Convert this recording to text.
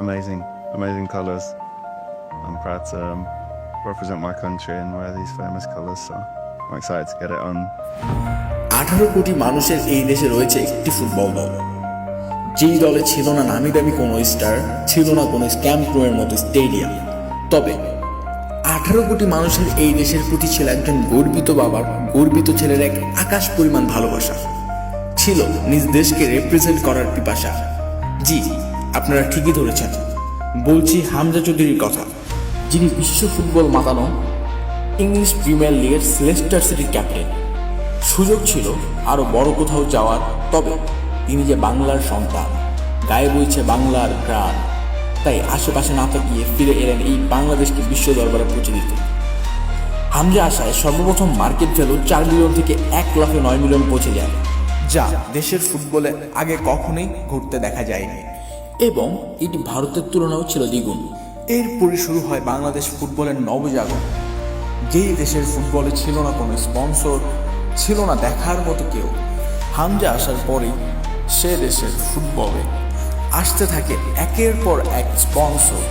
amazing colours. I'm proud to represent my country and wear these famous colours, so I'm excited to get it on. 18 কোটি মানুষের এই দেশে রয়েছে একটি football দল, যেই দলে ছিল না নামি দামি কোনো স্টার, ছিল না কোনো ক্যাম্প নুয়ের মতো স্টেডিয়াম। তবে 18 কোটি মানুষের এই দেশের প্রতি ছিল একজন গর্বিত বাবার গর্বিত ছেলের এক আকাশ পরিমাণ ভালোবাসা, ছিল নিজ দেশকে রিপ্রেজেন্ট করার পিপাসা। জি, আপনারা ঠিকই ধরেছেন, বলছি হামজা চৌধুরীর কথা, যিনি বিশ্ব ফুটবল মাতানো ইংলিশ প্রিমিয়ার লিগের লেস্টার সিটির ক্যাপ্টেন। সুযোগ ছিল আরও বড় কোথাও যাওয়ার, তবে তিনি যে বাংলার সন্তান, গায়ে বইছে বাংলার গ্রাম, তাই আশেপাশে না তাকিয়ে ফিরে এলেন এই বাংলাদেশকে বিশ্ব দরবারে পৌঁছে দিতে। হামজা আসায় সর্বপ্রথম মার্কেট ভ্যালু 4 মিলিয়ন থেকে 1,09 মিলিয়ন পৌঁছে যায়, যা দেশের ফুটবলে আগে কখনোই ঘটতে দেখা যায়নি, এবং এটি ভারতের তুলনাও ছিল দ্বিগুণ। এরপরে শুরু হয় বাংলাদেশ ফুটবলের নবজাগরণ, যেই দেশের ফুটবলে ছিল না কোনো স্পন্সর, ছিল না দেখার মতো কেউ। হামজা আসার পরেই সে দেশের ফুটবলে আসতে থাকে একের পর এক স্পন্সর,